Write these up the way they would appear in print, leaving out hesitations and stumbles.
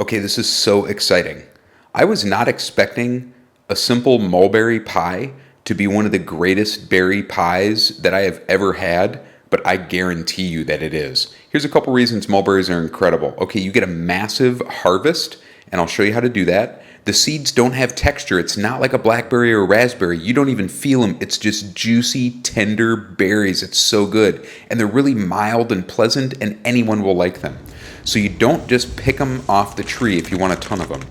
Okay, this is so exciting. I was not expecting a simple mulberry pie to be one of the greatest berry pies that I have ever had, but I guarantee you that it is. Here's a couple reasons mulberries are incredible. Okay, you get a massive harvest, and I'll show you how to do that. The seeds don't have texture. It's not like a blackberry or a raspberry. You don't even feel them. It's just juicy, tender berries. It's so good. And they're really mild and pleasant, and anyone will like them. So you don't just pick them off the tree if you want a ton of them.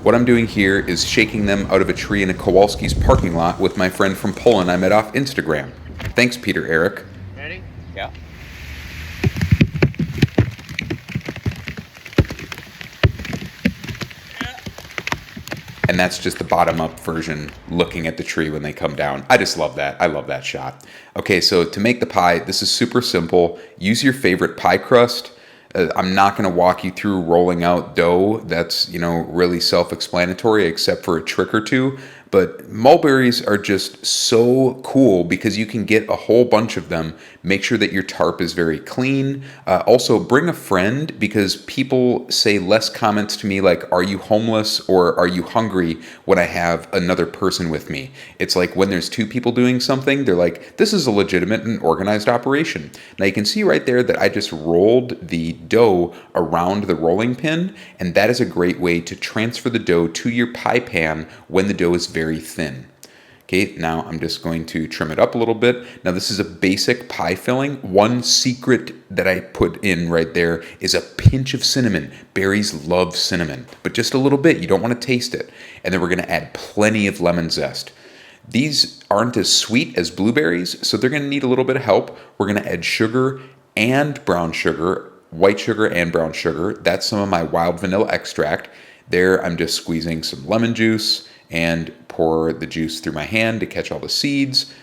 What I'm doing here is shaking them out of a tree in a Kowalski's parking lot with my friend from Poland I met off Instagram. Thanks, Peter Eric. Ready? Yeah. And that's just the bottom up version looking at the tree when they come down. I just love that. I love that shot. Okay, so to make the pie, this is super simple. Use your favorite pie crust. I'm not going to walk you through rolling out dough. That's, really self-explanatory except for a trick or two. But mulberries are just so cool because you can get a whole bunch of them. Make sure that your tarp is very clean. Also, bring a friend because people say less comments to me like, are you homeless or are you hungry when I have another person with me? It's like when there's two people doing something, they're like, this is a legitimate and organized operation. Now you can see right there that I just rolled the dough around the rolling pin, and that is a great way to transfer the dough to your pie pan when the dough is very thin. Okay, now I'm just going to trim it up a little bit. Now this is a basic pie filling. One secret that I put in right there is a pinch of cinnamon. Berries love cinnamon, but just a little bit. You don't want to taste it. And then we're going to add plenty of lemon zest. These aren't as sweet as blueberries, so they're going to need a little bit of help. We're going to add sugar and brown sugar, white sugar and brown sugar. That's some of my wild vanilla extract. There I'm just squeezing some lemon juice and pour the juice through my hand to catch all the seeds.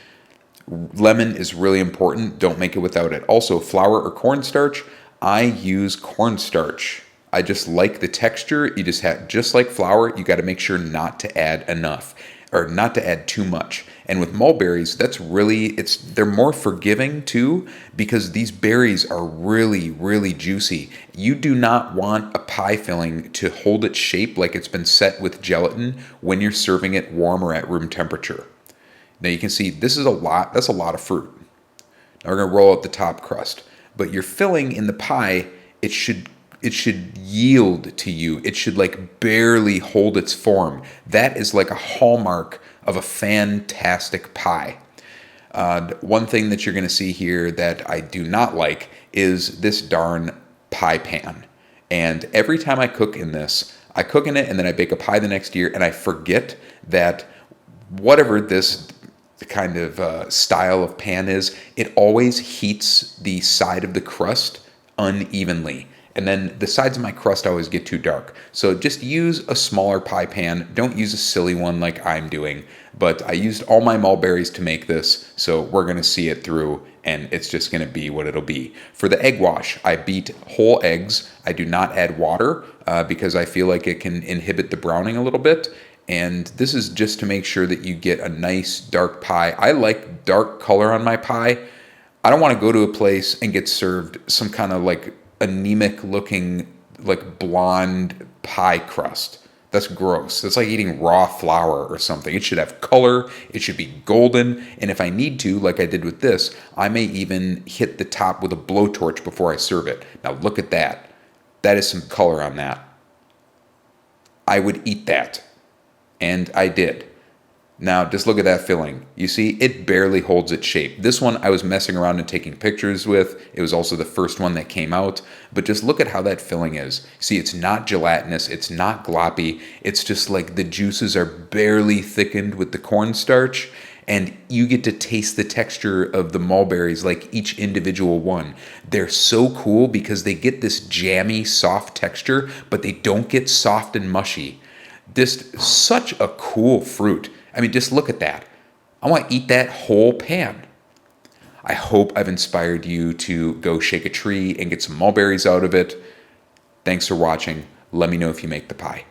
Lemon is really important. Don't make it without it. Also, flour or cornstarch. I use cornstarch. I just like the texture. You just like flour, you got to make sure not to add enough or not to add too much. And with mulberries, they're more forgiving too because these berries are really, really juicy. You do not want a pie filling to hold its shape like it's been set with gelatin when you're serving it warm or at room temperature. Now you can see this is that's a lot of fruit. Now we're gonna roll out the top crust. But your filling in the pie, it should yield to you. It should like barely hold its form. That is like a hallmark of a fantastic pie. One thing that you're going to see here that I do not like is this darn pie pan. And every time I cook in this, I cook in it and then I bake a pie the next year and I forget that whatever this kind of style of pan is, it always heats the side of the crust unevenly. And then the sides of my crust always get too dark. So just use a smaller pie pan. Don't use a silly one like I'm doing. But I used all my mulberries to make this, so we're going to see it through, and it's just going to be what it'll be. For the egg wash, I beat whole eggs. I do not add water because I feel like it can inhibit the browning a little bit. And this is just to make sure that you get a nice dark pie. I like dark color on my pie. I don't want to go to a place and get served some kind of like anemic looking like blonde pie crust. That's gross. That's like eating raw flour or something. It should have color. It should be golden. And if I need to, like I did with this, I may even hit the top with a blowtorch before I serve it. Now look at that. That is some color on that. I would eat that. And I did. Now, just look at that filling. You see, it barely holds its shape. This one I was messing around and taking pictures with. It was also the first one that came out. But just look at how that filling is. See, it's not gelatinous. It's not gloppy. It's just like the juices are barely thickened with the cornstarch. And you get to taste the texture of the mulberries like each individual one. They're so cool because they get this jammy, soft texture, but they don't get soft and mushy. This such a cool fruit. I mean, just look at that. I want to eat that whole pan. I hope I've inspired you to go shake a tree and get some mulberries out of it. Thanks for watching. Let me know if you make the pie.